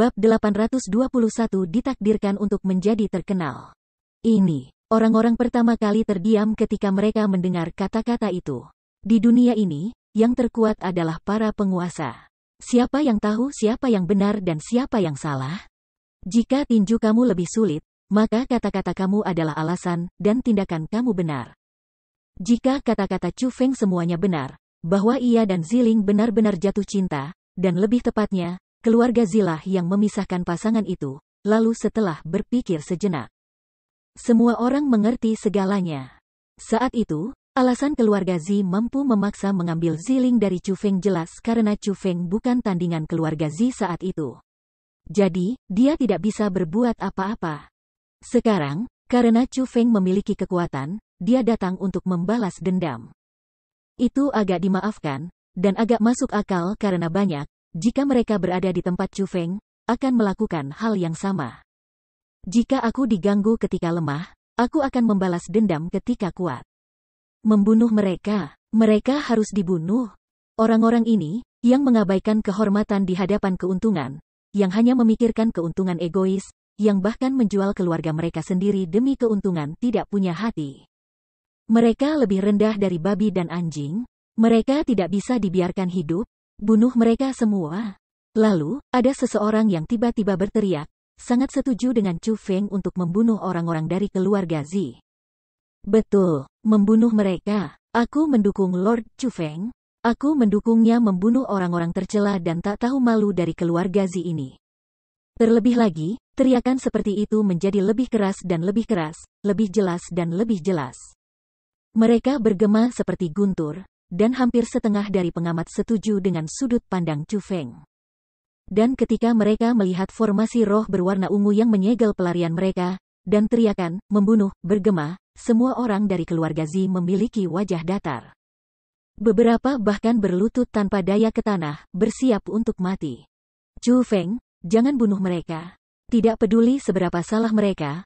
Bab 821 ditakdirkan untuk menjadi terkenal. Ini, orang-orang pertama kali terdiam ketika mereka mendengar kata-kata itu. Di dunia ini, yang terkuat adalah para penguasa. Siapa yang tahu siapa yang benar dan siapa yang salah? Jika tinju kamu lebih sulit, maka kata-kata kamu adalah alasan dan tindakan kamu benar. Jika kata-kata Chu Feng semuanya benar, bahwa ia dan Ziling benar-benar jatuh cinta, dan lebih tepatnya, keluarga Zilah yang memisahkan pasangan itu, lalu setelah berpikir sejenak, semua orang mengerti segalanya. Saat itu, alasan keluarga Zi mampu memaksa mengambil Ziling dari Chu Feng jelas karena Chu Feng bukan tandingan keluarga Zi saat itu. Jadi, dia tidak bisa berbuat apa-apa. Sekarang, karena Chu Feng memiliki kekuatan, dia datang untuk membalas dendam. Itu agak dimaafkan, dan agak masuk akal karena banyak, jika mereka berada di tempat Chu Feng, akan melakukan hal yang sama. Jika aku diganggu ketika lemah, aku akan membalas dendam ketika kuat. Membunuh mereka, mereka harus dibunuh. Orang-orang ini, yang mengabaikan kehormatan di hadapan keuntungan, yang hanya memikirkan keuntungan egois, yang bahkan menjual keluarga mereka sendiri demi keuntungan tidak punya hati. Mereka lebih rendah dari babi dan anjing, mereka tidak bisa dibiarkan hidup. Bunuh mereka semua. Lalu, ada seseorang yang tiba-tiba berteriak, sangat setuju dengan Chu Feng untuk membunuh orang-orang dari keluarga Zi. Betul, membunuh mereka. Aku mendukung Lord Chu Feng. Aku mendukungnya membunuh orang-orang tercela dan tak tahu malu dari keluarga Zi ini. Terlebih lagi, teriakan seperti itu menjadi lebih keras dan lebih keras, lebih jelas dan lebih jelas. Mereka bergema seperti guntur, dan hampir setengah dari pengamat setuju dengan sudut pandang Chu Feng. Dan ketika mereka melihat formasi roh berwarna ungu yang menyegel pelarian mereka, dan teriakan, membunuh, bergema, semua orang dari keluarga Zi memiliki wajah datar. Beberapa bahkan berlutut tanpa daya ke tanah, bersiap untuk mati. Chu Feng, jangan bunuh mereka. Tidak peduli seberapa salah mereka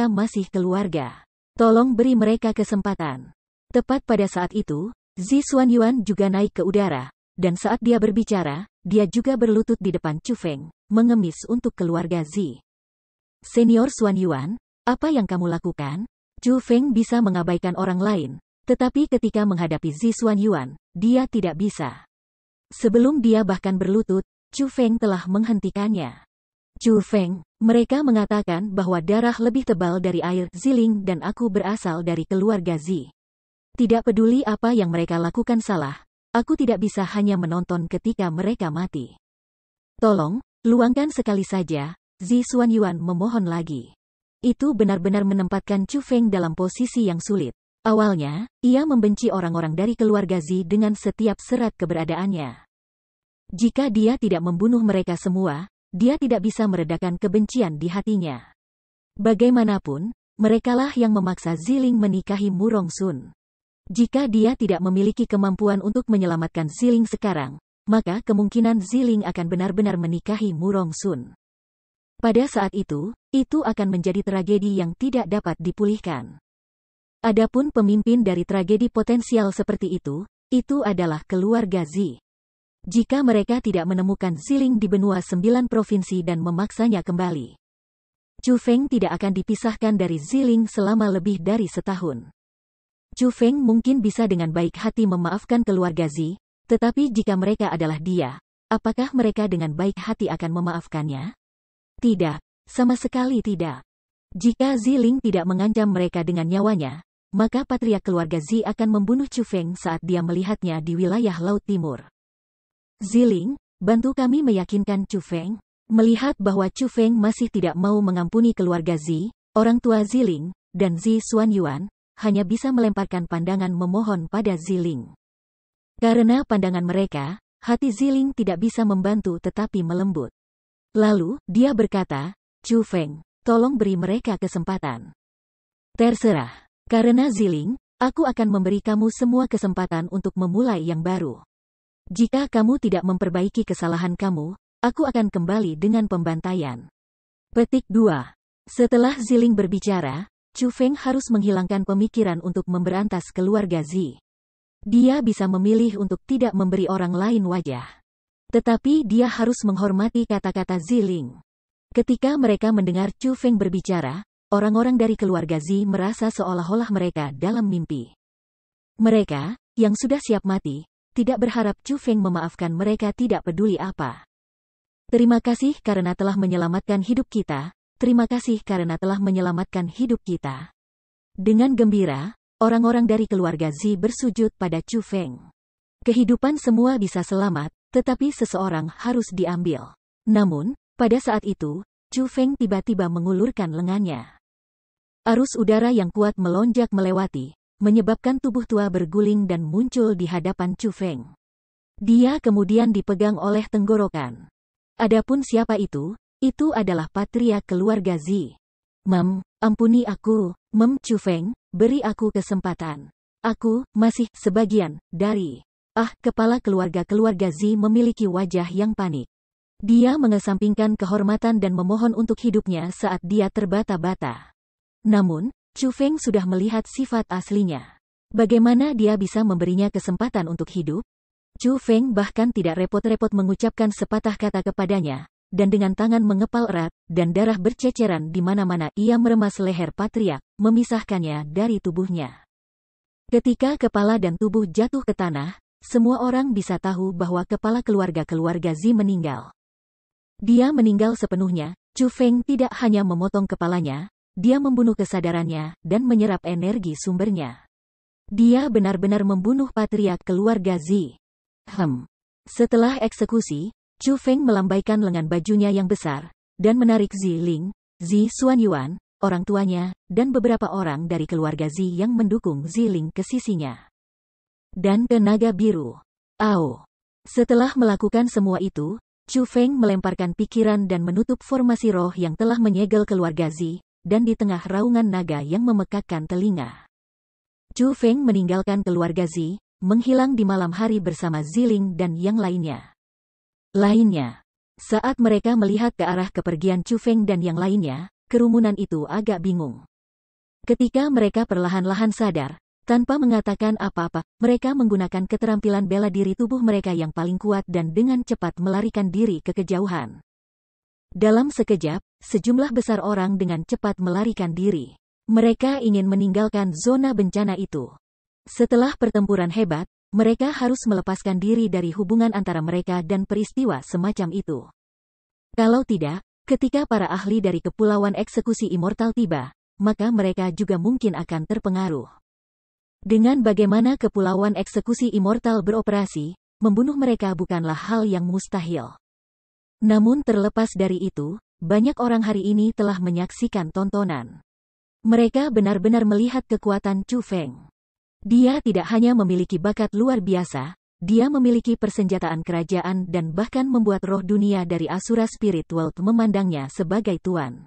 masih keluarga. Tolong beri mereka kesempatan. Tepat pada saat itu, Zi Xuanyuan juga naik ke udara, dan saat dia berbicara, dia juga berlutut di depan Chu Feng, mengemis untuk keluarga Zi. Senior Xuanyuan, apa yang kamu lakukan? Chu Feng bisa mengabaikan orang lain, tetapi ketika menghadapi Zi Xuanyuan, dia tidak bisa. Sebelum dia bahkan berlutut, Chu Feng telah menghentikannya. Chu Feng, mereka mengatakan bahwa darah lebih tebal dari air Ziling dan aku berasal dari keluarga Zi. Tidak peduli apa yang mereka lakukan salah, aku tidak bisa hanya menonton ketika mereka mati. Tolong, luangkan sekali saja, Zi Xuanyuan memohon lagi. Itu benar-benar menempatkan Chu Feng dalam posisi yang sulit. Awalnya, ia membenci orang-orang dari keluarga Zi dengan setiap serat keberadaannya. Jika dia tidak membunuh mereka semua, dia tidak bisa meredakan kebencian di hatinya. Bagaimanapun, merekalah yang memaksa Ziling menikahi Murong Sun. Jika dia tidak memiliki kemampuan untuk menyelamatkan Ziling sekarang, maka kemungkinan Ziling akan benar-benar menikahi Murong Sun. Pada saat itu akan menjadi tragedi yang tidak dapat dipulihkan. Adapun pemimpin dari tragedi potensial seperti itu adalah keluarga Zi. Jika mereka tidak menemukan Ziling di benua 9 provinsi dan memaksanya kembali, Chu Feng tidak akan dipisahkan dari Ziling selama lebih dari setahun. Chu Feng mungkin bisa dengan baik hati memaafkan keluarga Zi, tetapi jika mereka adalah dia, apakah mereka dengan baik hati akan memaafkannya? Tidak, sama sekali tidak. Jika Ziling tidak mengancam mereka dengan nyawanya, maka patriark keluarga Zi akan membunuh Chu Feng saat dia melihatnya di wilayah Laut Timur. Ziling, bantu kami meyakinkan Chu Feng. Melihat bahwa Chu Feng masih tidak mau mengampuni keluarga Zi, orang tua Ziling, dan Zi Xuanyuan, hanya bisa melemparkan pandangan memohon pada Ziling. Karena pandangan mereka, hati Ziling tidak bisa membantu tetapi melembut. Lalu, dia berkata, Chu Feng, tolong beri mereka kesempatan. Terserah. Karena Ziling, aku akan memberi kamu semua kesempatan untuk memulai yang baru. Jika kamu tidak memperbaiki kesalahan kamu, aku akan kembali dengan pembantaian. Petik 2. Setelah Ziling berbicara, Chu Feng harus menghilangkan pemikiran untuk memberantas keluarga Zi. Dia bisa memilih untuk tidak memberi orang lain wajah. Tetapi dia harus menghormati kata-kata Ziling. Ketika mereka mendengar Chu Feng berbicara, orang-orang dari keluarga Zi merasa seolah-olah mereka dalam mimpi. Mereka, yang sudah siap mati, tidak berharap Chu Feng memaafkan mereka tidak peduli apa. Terima kasih karena telah menyelamatkan hidup kita, terima kasih karena telah menyelamatkan hidup kita. Dengan gembira, orang-orang dari keluarga Zi bersujud pada Chu Feng. Kehidupan semua bisa selamat, tetapi seseorang harus diambil. Namun, pada saat itu, Chu Feng tiba-tiba mengulurkan lengannya. Arus udara yang kuat melonjak melewati, menyebabkan tubuh tua berguling dan muncul di hadapan Chu Feng. Dia kemudian dipegang oleh tenggorokan. Adapun siapa itu adalah patriark keluarga Zi. Ampuni aku, Chu Feng, beri aku kesempatan. Aku masih sebagian dari kepala keluarga Zi memiliki wajah yang panik. Dia mengesampingkan kehormatan dan memohon untuk hidupnya saat dia terbata-bata. Namun, Chu Feng sudah melihat sifat aslinya. Bagaimana dia bisa memberinya kesempatan untuk hidup? Chu Feng bahkan tidak repot-repot mengucapkan sepatah kata kepadanya, dan dengan tangan mengepal erat, dan darah berceceran di mana-mana ia meremas leher patriark, memisahkannya dari tubuhnya. Ketika kepala dan tubuh jatuh ke tanah, semua orang bisa tahu bahwa kepala keluarga Zi meninggal. Dia meninggal sepenuhnya. Chu Feng tidak hanya memotong kepalanya, dia membunuh kesadarannya, dan menyerap energi sumbernya. Dia benar-benar membunuh patriark keluarga Zi. Setelah eksekusi, Chu Feng melambaikan lengan bajunya yang besar, dan menarik Ziling, Zi Xuanyuan, orang tuanya, dan beberapa orang dari keluarga Zi yang mendukung Ziling ke sisinya. Dan ke naga biru. Setelah melakukan semua itu, Chu Feng melemparkan pikiran dan menutup formasi roh yang telah menyegel keluarga Zi, dan di tengah raungan naga yang memekakkan telinga. Chu Feng meninggalkan keluarga Zi, menghilang di malam hari bersama Ziling dan yang lainnya. Saat mereka melihat ke arah kepergian Chu Feng dan yang lainnya, kerumunan itu agak bingung. Ketika mereka perlahan-lahan sadar, tanpa mengatakan apa-apa, mereka menggunakan keterampilan bela diri tubuh mereka yang paling kuat dan dengan cepat melarikan diri ke kejauhan. Dalam sekejap, sejumlah besar orang dengan cepat melarikan diri. Mereka ingin meninggalkan zona bencana itu. Setelah pertempuran hebat, mereka harus melepaskan diri dari hubungan antara mereka dan peristiwa semacam itu. Kalau tidak, ketika para ahli dari Kepulauan Eksekusi Immortal tiba, maka mereka juga mungkin akan terpengaruh. Dengan bagaimana Kepulauan Eksekusi Immortal beroperasi, membunuh mereka bukanlah hal yang mustahil. Namun terlepas dari itu, banyak orang hari ini telah menyaksikan tontonan. Mereka benar-benar melihat kekuatan Chu Feng. Dia tidak hanya memiliki bakat luar biasa, dia memiliki persenjataan kerajaan dan bahkan membuat roh dunia dari Asura Spirit World memandangnya sebagai tuan.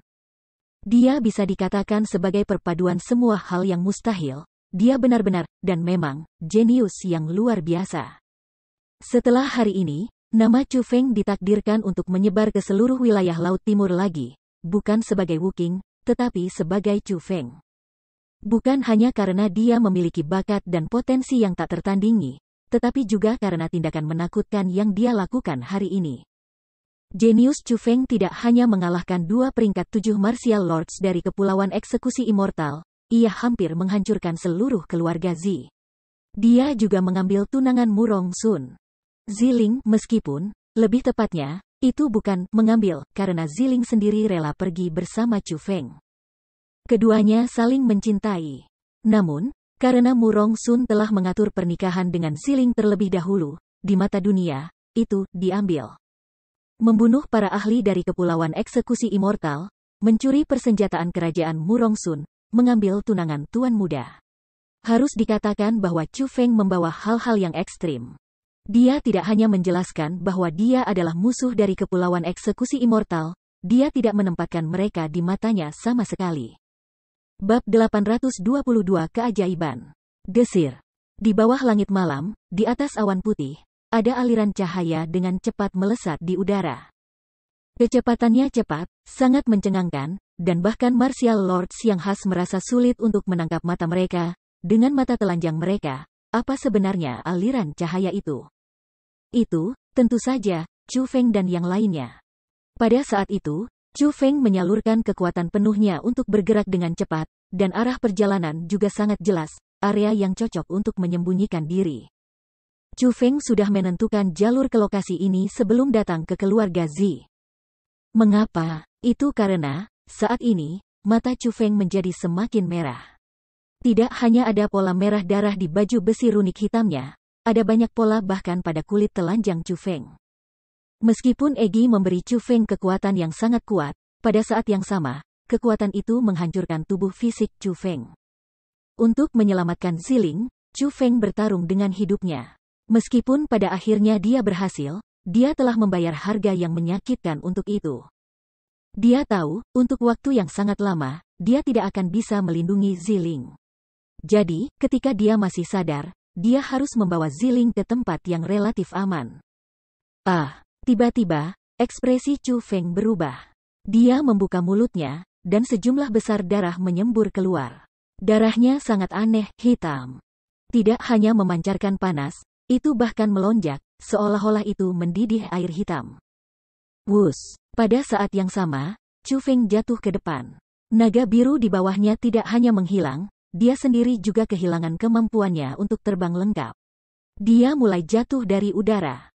Dia bisa dikatakan sebagai perpaduan semua hal yang mustahil. Dia benar-benar, dan memang, jenius yang luar biasa. Setelah hari ini, nama Chu Feng ditakdirkan untuk menyebar ke seluruh wilayah Laut Timur lagi, bukan sebagai Wu Qing, tetapi sebagai Chu Feng. Bukan hanya karena dia memiliki bakat dan potensi yang tak tertandingi, tetapi juga karena tindakan menakutkan yang dia lakukan hari ini. Jenius Chu Feng tidak hanya mengalahkan 2 peringkat 7 Martial Lords dari Kepulauan Eksekusi Immortal, ia hampir menghancurkan seluruh keluarga Zi. Dia juga mengambil tunangan Murong Sun. Ziling, meskipun, lebih tepatnya, itu bukan mengambil, karena Ziling sendiri rela pergi bersama Chu Feng. Keduanya saling mencintai. Namun, karena Murong Sun telah mengatur pernikahan dengan Ziling terlebih dahulu, di mata dunia, itu diambil. Membunuh para ahli dari Kepulauan Eksekusi Immortal, mencuri persenjataan kerajaan Murong Sun, mengambil tunangan tuan muda. Harus dikatakan bahwa Chu Feng membawa hal-hal yang ekstrim. Dia tidak hanya menjelaskan bahwa dia adalah musuh dari Kepulauan Eksekusi Immortal, dia tidak menempatkan mereka di matanya sama sekali. Bab 822 Keajaiban. Desir. Di bawah langit malam, di atas awan putih, ada aliran cahaya dengan cepat melesat di udara. Kecepatannya cepat, sangat mencengangkan, dan bahkan Martial Lords yang khas merasa sulit untuk menangkap mata mereka. Dengan mata telanjang mereka, apa sebenarnya aliran cahaya itu? Itu, tentu saja, Chu Feng dan yang lainnya. Pada saat itu, Chu Feng menyalurkan kekuatan penuhnya untuk bergerak dengan cepat, dan arah perjalanan juga sangat jelas, area yang cocok untuk menyembunyikan diri. Chu Feng sudah menentukan jalur ke lokasi ini sebelum datang ke keluarga Zi. Mengapa? Itu karena, saat ini, mata Chu Feng menjadi semakin merah. Tidak hanya ada pola merah darah di baju besi runik hitamnya, ada banyak pola bahkan pada kulit telanjang Chu Feng. Meskipun Egi memberi Chu Feng kekuatan yang sangat kuat, pada saat yang sama, kekuatan itu menghancurkan tubuh fisik Chu Feng. Untuk menyelamatkan Ziling, Chu Feng bertarung dengan hidupnya. Meskipun pada akhirnya dia berhasil, dia telah membayar harga yang menyakitkan untuk itu. Dia tahu, untuk waktu yang sangat lama, dia tidak akan bisa melindungi Ziling. Jadi, ketika dia masih sadar, dia harus membawa Ziling ke tempat yang relatif aman. Tiba-tiba, ekspresi Chu Feng berubah. Dia membuka mulutnya, dan sejumlah besar darah menyembur keluar. Darahnya sangat aneh, hitam. Tidak hanya memancarkan panas, itu bahkan melonjak, seolah-olah itu mendidih air hitam. Wus! Pada saat yang sama, Chu Feng jatuh ke depan. Naga biru di bawahnya tidak hanya menghilang, dia sendiri juga kehilangan kemampuannya untuk terbang lengkap. Dia mulai jatuh dari udara.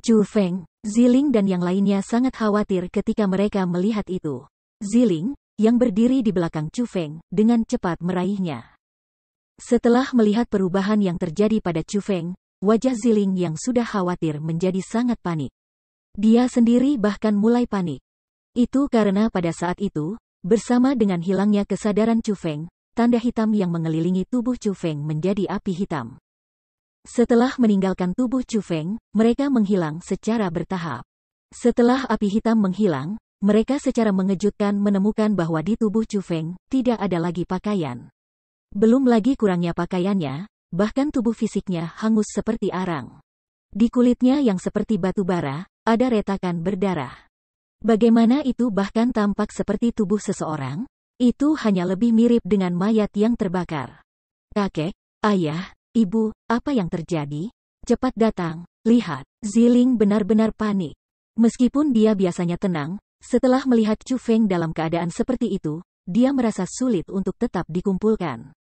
Chu Feng, Ziling dan yang lainnya sangat khawatir ketika mereka melihat itu. Ziling, yang berdiri di belakang Chu Feng, dengan cepat meraihnya. Setelah melihat perubahan yang terjadi pada Chu Feng, wajah Ziling yang sudah khawatir menjadi sangat panik. Dia sendiri bahkan mulai panik. Itu karena pada saat itu, bersama dengan hilangnya kesadaran Chu Feng, tanda hitam yang mengelilingi tubuh Chu Feng menjadi api hitam. Setelah meninggalkan tubuh Chu Feng, mereka menghilang secara bertahap. Setelah api hitam menghilang, mereka secara mengejutkan menemukan bahwa di tubuh Chu Feng tidak ada lagi pakaian. Belum lagi kurangnya pakaiannya, bahkan tubuh fisiknya hangus seperti arang. Di kulitnya yang seperti batu bara, ada retakan berdarah. Bagaimana itu bahkan tampak seperti tubuh seseorang? Itu hanya lebih mirip dengan mayat yang terbakar. Kakek, ayah, ibu, apa yang terjadi? Cepat datang, lihat. Ziling benar-benar panik. Meskipun dia biasanya tenang, setelah melihat Chu Feng dalam keadaan seperti itu, dia merasa sulit untuk tetap dikumpulkan.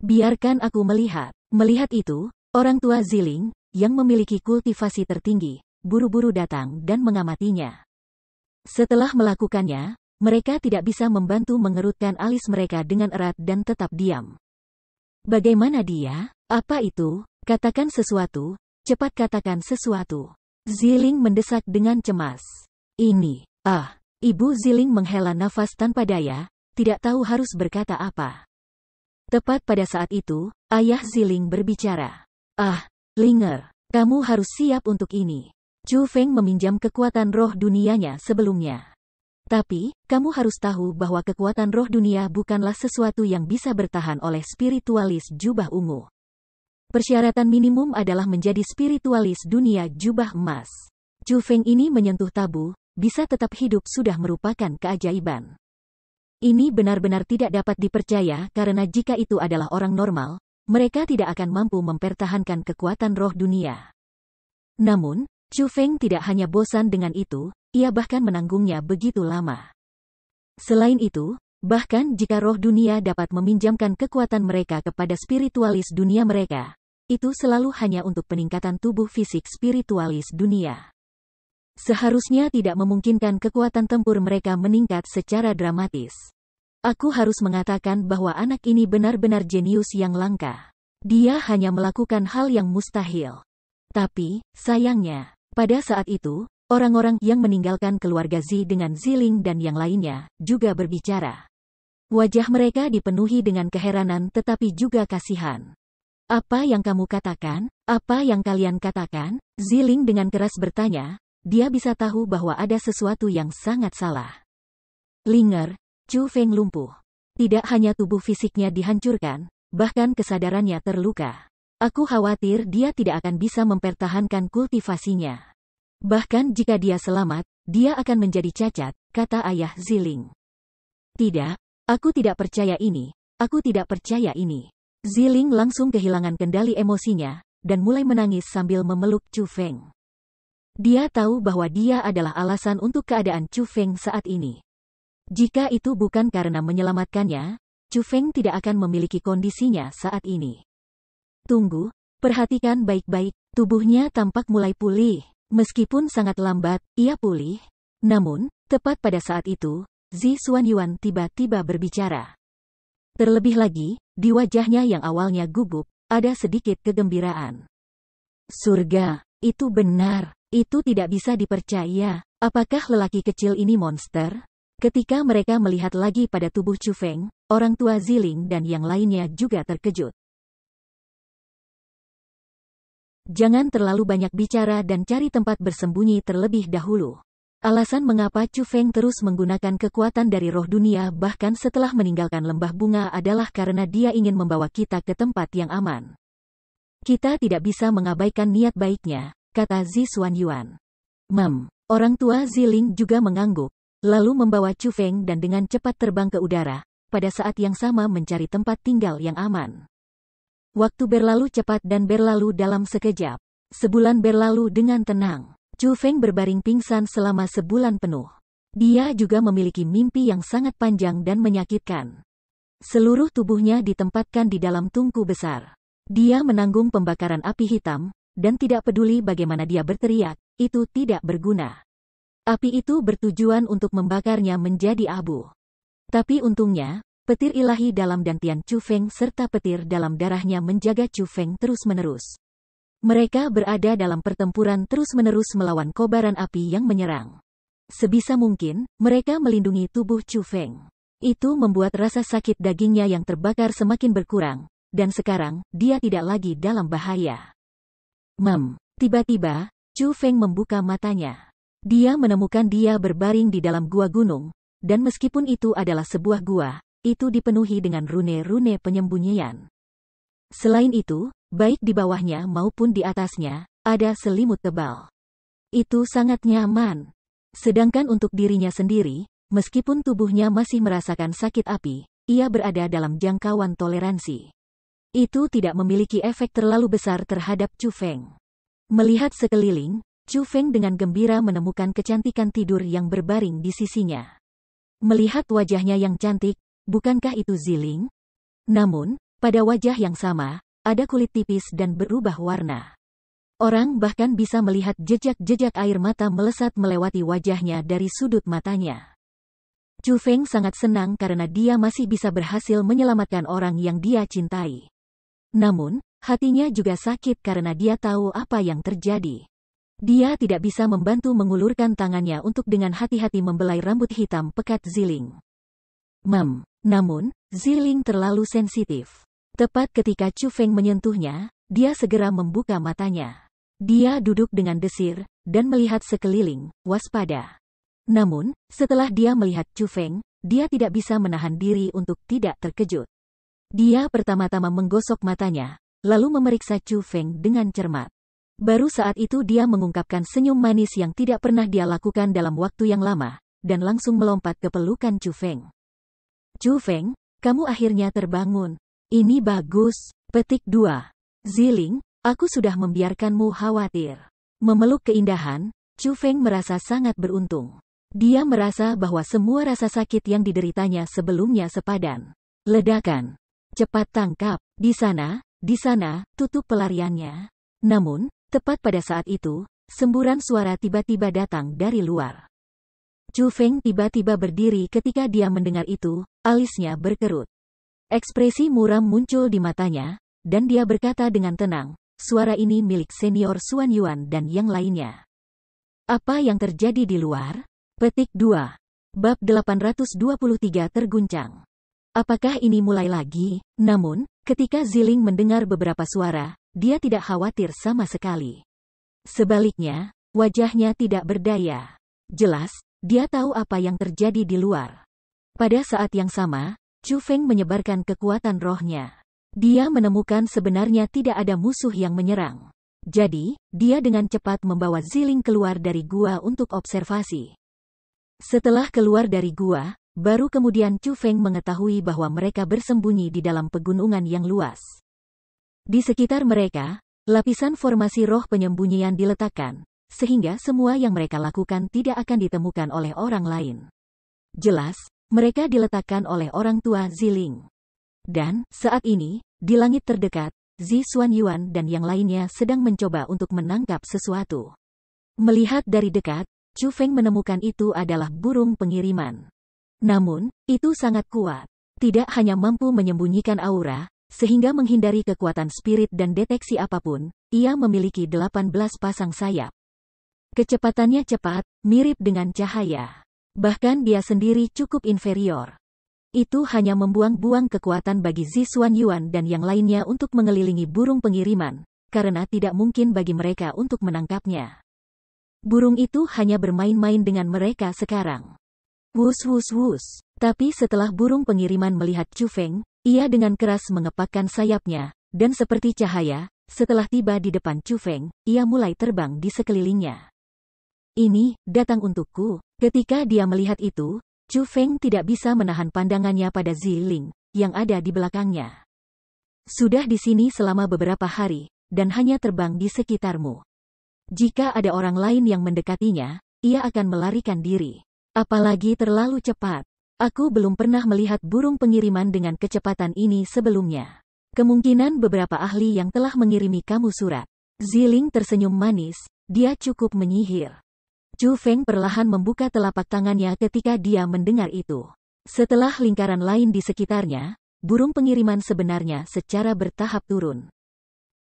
Biarkan aku melihat. Melihat itu, orang tua Ziling, yang memiliki kultivasi tertinggi, buru-buru datang dan mengamatinya. Setelah melakukannya, mereka tidak bisa membantu mengerutkan alis mereka dengan erat dan tetap diam. Bagaimana dia? Apa itu? Katakan sesuatu, cepat katakan sesuatu. Ziling mendesak dengan cemas. Ini, Ibu Ziling menghela nafas tanpa daya, tidak tahu harus berkata apa. Tepat pada saat itu, ayah Ziling berbicara. Linger, kamu harus siap untuk ini. Chu Feng meminjam kekuatan roh dunianya sebelumnya. Tapi, kamu harus tahu bahwa kekuatan roh dunia bukanlah sesuatu yang bisa bertahan oleh spiritualis jubah ungu. Persyaratan minimum adalah menjadi spiritualis dunia jubah emas. Chu Feng ini menyentuh tabu, bisa tetap hidup sudah merupakan keajaiban. Ini benar-benar tidak dapat dipercaya karena jika itu adalah orang normal, mereka tidak akan mampu mempertahankan kekuatan roh dunia. Namun, Chu Feng tidak hanya bosan dengan itu, ia bahkan menanggungnya begitu lama. Selain itu, bahkan jika roh dunia dapat meminjamkan kekuatan mereka kepada spiritualis dunia mereka, itu selalu hanya untuk peningkatan tubuh fisik spiritualis dunia. Seharusnya tidak memungkinkan kekuatan tempur mereka meningkat secara dramatis. Aku harus mengatakan bahwa anak ini benar-benar jenius yang langka. Dia hanya melakukan hal yang mustahil. Tapi, sayangnya, pada saat itu, orang-orang yang meninggalkan keluarga Zi dengan Ziling dan yang lainnya, juga berbicara. Wajah mereka dipenuhi dengan keheranan tetapi juga kasihan. Apa yang kamu katakan? Apa yang kalian katakan? Ziling dengan keras bertanya, dia bisa tahu bahwa ada sesuatu yang sangat salah. Linger, Chu Feng lumpuh. Tidak hanya tubuh fisiknya dihancurkan, bahkan kesadarannya terluka. Aku khawatir dia tidak akan bisa mempertahankan kultivasinya. Bahkan jika dia selamat, dia akan menjadi cacat, kata ayah Ziling. Tidak, aku tidak percaya ini, aku tidak percaya ini. Ziling langsung kehilangan kendali emosinya, dan mulai menangis sambil memeluk Chu Feng. Dia tahu bahwa dia adalah alasan untuk keadaan Chu Feng saat ini. Jika itu bukan karena menyelamatkannya, Chu Feng tidak akan memiliki kondisinya saat ini. Tunggu, perhatikan baik-baik, tubuhnya tampak mulai pulih. Meskipun sangat lambat, ia pulih. Namun, tepat pada saat itu, Zi Xuanyuan tiba-tiba berbicara. Terlebih lagi, di wajahnya yang awalnya gugup, ada sedikit kegembiraan. Surga, itu benar. Itu tidak bisa dipercaya. Apakah lelaki kecil ini monster? Ketika mereka melihat lagi pada tubuh Chu Feng, orang tua Ziling dan yang lainnya juga terkejut. Jangan terlalu banyak bicara dan cari tempat bersembunyi terlebih dahulu. Alasan mengapa Chu Feng terus menggunakan kekuatan dari roh dunia bahkan setelah meninggalkan lembah bunga adalah karena dia ingin membawa kita ke tempat yang aman. Kita tidak bisa mengabaikan niat baiknya, kata Zi Xuanyuan. Orang tua Ziling juga mengangguk, lalu membawa Chu Feng dan dengan cepat terbang ke udara, pada saat yang sama mencari tempat tinggal yang aman. Waktu berlalu cepat dan berlalu dalam sekejap. Sebulan berlalu dengan tenang. Chu Feng berbaring pingsan selama sebulan penuh. Dia juga memiliki mimpi yang sangat panjang dan menyakitkan. Seluruh tubuhnya ditempatkan di dalam tungku besar. Dia menanggung pembakaran api hitam, dan tidak peduli bagaimana dia berteriak, itu tidak berguna. Api itu bertujuan untuk membakarnya menjadi abu. Tapi untungnya, petir ilahi dalam dantian Chu Feng serta petir dalam darahnya menjaga Chu Feng terus-menerus. Mereka berada dalam pertempuran terus-menerus melawan kobaran api yang menyerang. Sebisa mungkin, mereka melindungi tubuh Chu Feng. Itu membuat rasa sakit dagingnya yang terbakar semakin berkurang, dan sekarang, dia tidak lagi dalam bahaya. Tiba-tiba, Chu Feng membuka matanya. Dia menemukan dia berbaring di dalam gua gunung, dan meskipun itu adalah sebuah gua, itu dipenuhi dengan rune-rune penyembunyian. Selain itu, baik di bawahnya maupun di atasnya, ada selimut tebal. Itu sangat nyaman. Sedangkan untuk dirinya sendiri, meskipun tubuhnya masih merasakan sakit api, ia berada dalam jangkauan toleransi. Itu tidak memiliki efek terlalu besar terhadap Chu Feng. Melihat sekeliling, Chu Feng dengan gembira menemukan kecantikan tidur yang berbaring di sisinya. Melihat wajahnya yang cantik, bukankah itu Ziling? Namun, pada wajah yang sama, ada kulit tipis dan berubah warna. Orang bahkan bisa melihat jejak-jejak air mata melesat melewati wajahnya dari sudut matanya. Chu Feng sangat senang karena dia masih bisa berhasil menyelamatkan orang yang dia cintai. Namun, hatinya juga sakit karena dia tahu apa yang terjadi. Dia tidak bisa membantu mengulurkan tangannya untuk dengan hati-hati membelai rambut hitam pekat Ziling. Namun, Ziling terlalu sensitif. Tepat ketika Chu Feng menyentuhnya, dia segera membuka matanya. Dia duduk dengan desir, dan melihat sekeliling, waspada. Namun, setelah dia melihat Chu Feng, dia tidak bisa menahan diri untuk tidak terkejut. Dia pertama-tama menggosok matanya, lalu memeriksa Chu Feng dengan cermat. Baru saat itu dia mengungkapkan senyum manis yang tidak pernah dia lakukan dalam waktu yang lama, dan langsung melompat ke pelukan Chu Feng. Chu Feng, kamu akhirnya terbangun. Ini bagus. Petik 2. Ziling, aku sudah membiarkanmu khawatir. Memeluk keindahan, Chu Feng merasa sangat beruntung. Dia merasa bahwa semua rasa sakit yang dideritanya sebelumnya sepadan. Ledakan. Cepat tangkap. Di sana, tutup pelariannya. Namun, tepat pada saat itu, semburan suara tiba-tiba datang dari luar. Chu Feng tiba-tiba berdiri ketika dia mendengar itu, alisnya berkerut. Ekspresi muram muncul di matanya, dan dia berkata dengan tenang, suara ini milik senior Xuanyuan dan yang lainnya. Apa yang terjadi di luar? Petik 2. Bab 823 terguncang. Apakah ini mulai lagi? Namun, ketika Ziling mendengar beberapa suara, dia tidak khawatir sama sekali. Sebaliknya, wajahnya tidak berdaya. Jelas, dia tahu apa yang terjadi di luar. Pada saat yang sama, Chu Feng menyebarkan kekuatan rohnya. Dia menemukan sebenarnya tidak ada musuh yang menyerang. Jadi, dia dengan cepat membawa Ziling keluar dari gua untuk observasi. Setelah keluar dari gua, baru kemudian Chu Feng mengetahui bahwa mereka bersembunyi di dalam pegunungan yang luas. Di sekitar mereka, lapisan formasi roh penyembunyian diletakkan, sehingga semua yang mereka lakukan tidak akan ditemukan oleh orang lain. Jelas, mereka diletakkan oleh orang tua Ziling. Dan, saat ini, di langit terdekat, Zi Xuanyuan dan yang lainnya sedang mencoba untuk menangkap sesuatu. Melihat dari dekat, Chu Feng menemukan itu adalah burung pengiriman. Namun, itu sangat kuat. Tidak hanya mampu menyembunyikan aura, sehingga menghindari kekuatan spirit dan deteksi apapun, ia memiliki 18 pasang sayap. Kecepatannya cepat, mirip dengan cahaya. Bahkan dia sendiri cukup inferior. Itu hanya membuang-buang kekuatan bagi Zi Xuanyuan dan yang lainnya untuk mengelilingi burung pengiriman, karena tidak mungkin bagi mereka untuk menangkapnya. Burung itu hanya bermain-main dengan mereka sekarang. Wus wus wus. Tapi setelah burung pengiriman melihat Chu Feng, ia dengan keras mengepakkan sayapnya, dan seperti cahaya, setelah tiba di depan Chu Feng, ia mulai terbang di sekelilingnya. Ini, datang untukku. Ketika dia melihat itu, Chu Feng tidak bisa menahan pandangannya pada Ziling, yang ada di belakangnya. Sudah di sini selama beberapa hari, dan hanya terbang di sekitarmu. Jika ada orang lain yang mendekatinya, ia akan melarikan diri. Apalagi terlalu cepat. Aku belum pernah melihat burung pengiriman dengan kecepatan ini sebelumnya. Kemungkinan beberapa ahli yang telah mengirimi kamu surat. Ziling tersenyum manis, dia cukup menyihir. Chu Feng perlahan membuka telapak tangannya ketika dia mendengar itu. Setelah lingkaran lain di sekitarnya, burung pengiriman sebenarnya secara bertahap turun.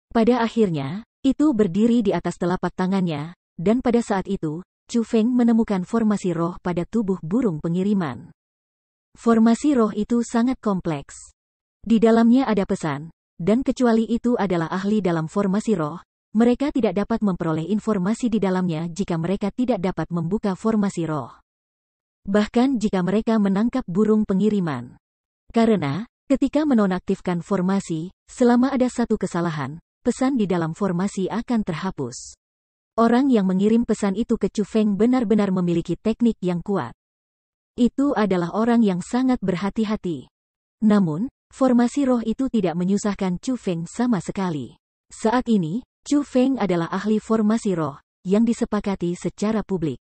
Pada akhirnya, itu berdiri di atas telapak tangannya, dan pada saat itu, Chu Feng menemukan formasi roh pada tubuh burung pengiriman. Formasi roh itu sangat kompleks. Di dalamnya ada pesan, dan kecuali itu adalah ahli dalam formasi roh, mereka tidak dapat memperoleh informasi di dalamnya jika mereka tidak dapat membuka formasi roh. Bahkan jika mereka menangkap burung pengiriman. Karena, ketika menonaktifkan formasi, selama ada satu kesalahan, pesan di dalam formasi akan terhapus. Orang yang mengirim pesan itu ke Chu Feng benar-benar memiliki teknik yang kuat. Itu adalah orang yang sangat berhati-hati. Namun, formasi roh itu tidak menyusahkan Chu Feng sama sekali. Saat ini, Chu Feng adalah ahli formasi roh, yang disepakati secara publik.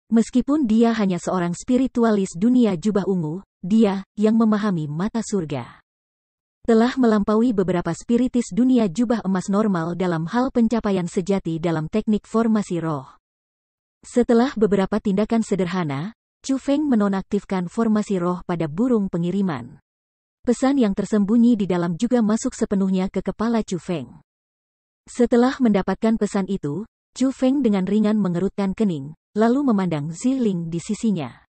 Meskipun dia hanya seorang spiritualis dunia jubah ungu, dia, yang memahami mata surga, telah melampaui beberapa spiritis dunia jubah emas normal dalam hal pencapaian sejati dalam teknik formasi roh. Setelah beberapa tindakan sederhana, Chu Feng menonaktifkan formasi roh pada burung pengiriman. Pesan yang tersembunyi di dalam juga masuk sepenuhnya ke kepala Chu Feng. Setelah mendapatkan pesan itu, Chu Feng dengan ringan mengerutkan kening, lalu memandang Ziling di sisinya.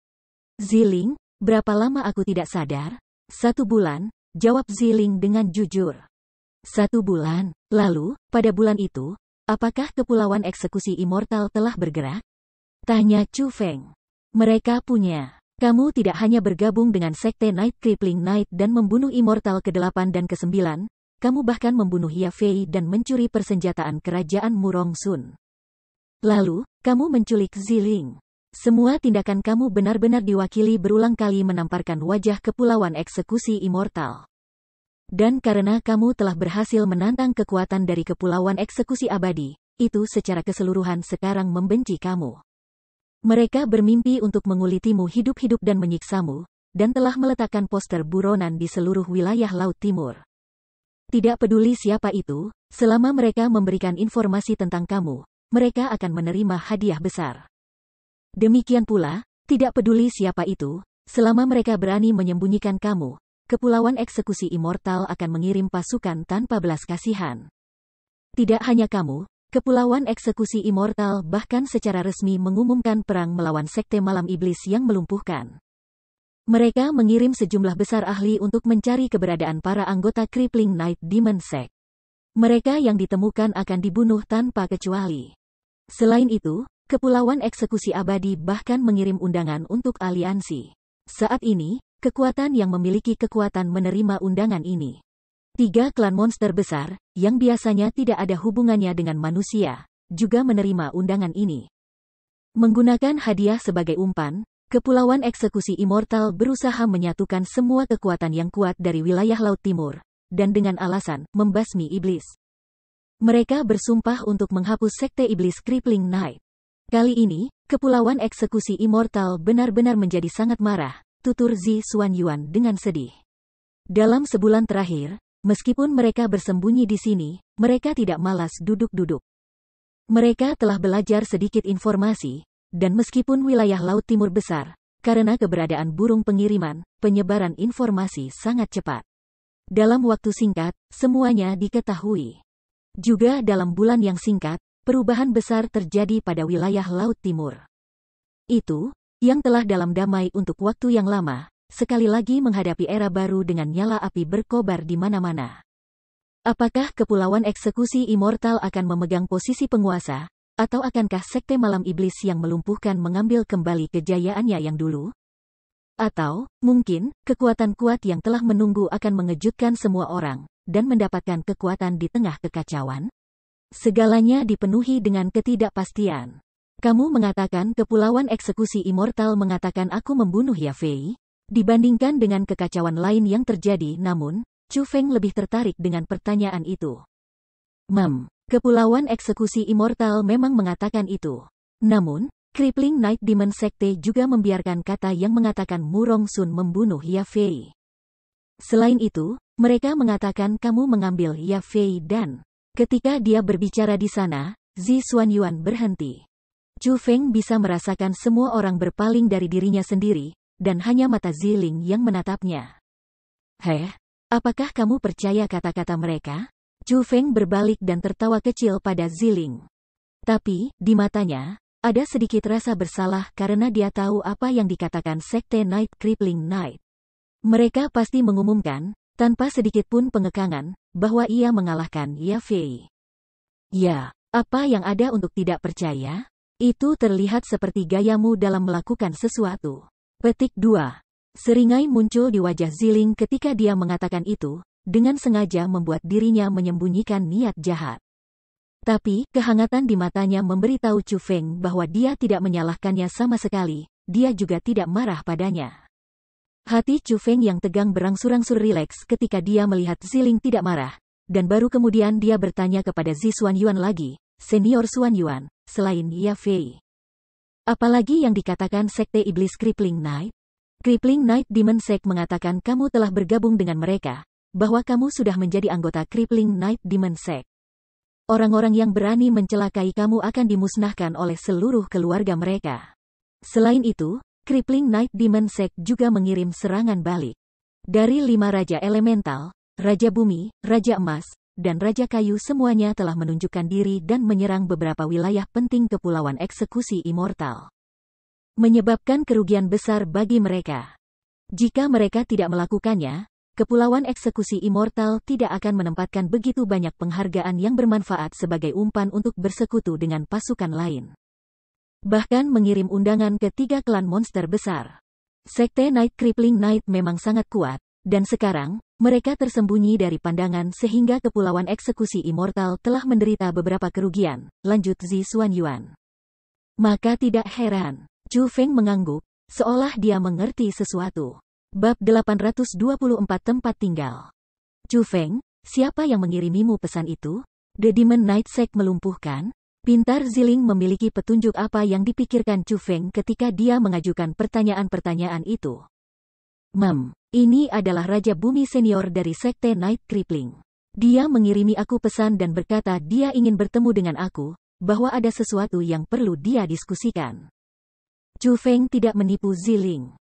Ziling, berapa lama aku tidak sadar? 1 bulan, jawab Ziling dengan jujur. 1 bulan, lalu, pada bulan itu, apakah Kepulauan Eksekusi Immortal telah bergerak? Tanya Chu Feng. Mereka punya. Kamu tidak hanya bergabung dengan Sekte Night Crippling Night dan membunuh Immortal ke-8 dan ke-9, kamu bahkan membunuh Ye Fei dan mencuri persenjataan kerajaan Murong Sun. Lalu, kamu menculik Ziling. Semua tindakan kamu benar-benar diwakili berulang kali menamparkan wajah Kepulauan Eksekusi Immortal. Dan karena kamu telah berhasil menantang kekuatan dari Kepulauan Eksekusi Abadi, itu secara keseluruhan sekarang membenci kamu. Mereka bermimpi untuk mengulitimu hidup-hidup dan menyiksamu, dan telah meletakkan poster buronan di seluruh wilayah Laut Timur. Tidak peduli siapa itu, selama mereka memberikan informasi tentang kamu, mereka akan menerima hadiah besar. Demikian pula, tidak peduli siapa itu, selama mereka berani menyembunyikan kamu, Kepulauan Eksekusi Immortal akan mengirim pasukan tanpa belas kasihan. Tidak hanya kamu, Kepulauan Eksekusi Immortal bahkan secara resmi mengumumkan perang melawan Sekte Malam Iblis yang melumpuhkan. Mereka mengirim sejumlah besar ahli untuk mencari keberadaan para anggota Crippling Night Demon Sect. Mereka yang ditemukan akan dibunuh tanpa kecuali. Selain itu, Kepulauan Eksekusi Abadi bahkan mengirim undangan untuk aliansi. Saat ini, kekuatan yang memiliki kekuatan menerima undangan ini. 3 klan monster besar, yang biasanya tidak ada hubungannya dengan manusia, juga menerima undangan ini. Menggunakan hadiah sebagai umpan, Kepulauan Eksekusi Immortal berusaha menyatukan semua kekuatan yang kuat dari wilayah Laut Timur, dan dengan alasan membasmi iblis. Mereka bersumpah untuk menghapus sekte iblis Crippling Knight. Kali ini, Kepulauan Eksekusi Immortal benar-benar menjadi sangat marah, tutur Zi Xuanyuan dengan sedih. Dalam sebulan terakhir, meskipun mereka bersembunyi di sini, mereka tidak malas duduk-duduk. Mereka telah belajar sedikit informasi, dan meskipun wilayah Laut Timur besar, karena keberadaan burung pengiriman, penyebaran informasi sangat cepat. Dalam waktu singkat, semuanya diketahui. Juga dalam bulan yang singkat, perubahan besar terjadi pada wilayah Laut Timur. Itu, yang telah dalam damai untuk waktu yang lama, sekali lagi menghadapi era baru dengan nyala api berkobar di mana-mana. Apakah Kepulauan Eksekusi Immortal akan memegang posisi penguasa, atau akankah Sekte Malam Iblis yang melumpuhkan mengambil kembali kejayaannya yang dulu? Atau, mungkin, kekuatan kuat yang telah menunggu akan mengejutkan semua orang, dan mendapatkan kekuatan di tengah kekacauan? Segalanya dipenuhi dengan ketidakpastian. Kamu mengatakan Kepulauan Eksekusi Immortal mengatakan aku membunuh Yafei? Dibandingkan dengan kekacauan lain yang terjadi, namun, Chu Feng lebih tertarik dengan pertanyaan itu. Kepulauan Eksekusi Immortal memang mengatakan itu. Namun, Crippling Knight Demon Sekte juga membiarkan kata yang mengatakan Murong Sun membunuh Yafei. Selain itu, mereka mengatakan kamu mengambil Yafei dan... Ketika dia berbicara di sana, Zi Xuanyuan berhenti. Chu Feng bisa merasakan semua orang berpaling dari dirinya sendiri, dan hanya mata Ziling yang menatapnya. Apakah kamu percaya kata-kata mereka? Chu Feng berbalik dan tertawa kecil pada Ziling. Tapi, di matanya, ada sedikit rasa bersalah karena dia tahu apa yang dikatakan Sekte Night Crippling Knight. Mereka pasti mengumumkan, tanpa sedikit pun pengekangan, bahwa ia mengalahkan Yafei. Ya, apa yang ada untuk tidak percaya? Itu terlihat seperti gayamu dalam melakukan sesuatu. Petik 2. Seringai muncul di wajah Ziling ketika dia mengatakan itu, dengan sengaja membuat dirinya menyembunyikan niat jahat. Tapi, kehangatan di matanya memberitahu Chu Feng bahwa dia tidak menyalahkannya sama sekali, dia juga tidak marah padanya. Hati Chu Feng yang tegang berangsur-angsur rileks ketika dia melihat Ziling tidak marah, dan baru kemudian dia bertanya kepada Zi Xuanyuan lagi, Senior Xuanyuan, selain Yafei. Apalagi yang dikatakan Sekte Iblis Crippling Knight? Crippling Knight Demon Sect mengatakan kamu telah bergabung dengan mereka, bahwa kamu sudah menjadi anggota Crippling Knight Demon Sect. Orang-orang yang berani mencelakai kamu akan dimusnahkan oleh seluruh keluarga mereka. Selain itu, Crippling Knight Demon Sect juga mengirim serangan balik. Dari 5 Raja Elemental, Raja Bumi, Raja Emas, dan Raja Kayu semuanya telah menunjukkan diri dan menyerang beberapa wilayah penting Kepulauan Eksekusi Immortal. Menyebabkan kerugian besar bagi mereka. Jika mereka tidak melakukannya, Kepulauan Eksekusi Immortal tidak akan menempatkan begitu banyak penghargaan yang bermanfaat sebagai umpan untuk bersekutu dengan pasukan lain. Bahkan mengirim undangan ke 3 klan monster besar. Sekte Night Crippling Knight memang sangat kuat, dan sekarang, mereka tersembunyi dari pandangan sehingga Kepulauan Eksekusi Immortal telah menderita beberapa kerugian, lanjut Zi Xuanyuan. Maka tidak heran, Chu Feng mengangguk, seolah dia mengerti sesuatu. Bab 824 Tempat Tinggal. Chu Feng, siapa yang mengirimimu pesan itu? The Demon Knight Sect melumpuhkan? Pintar Ziling memiliki petunjuk apa yang dipikirkan Chu Feng ketika dia mengajukan pertanyaan-pertanyaan itu. Ini adalah Raja Bumi Senior dari Sekte Night Crippling. Dia mengirimi aku pesan dan berkata dia ingin bertemu dengan aku, bahwa ada sesuatu yang perlu dia diskusikan. Chu Feng tidak menipu Ziling.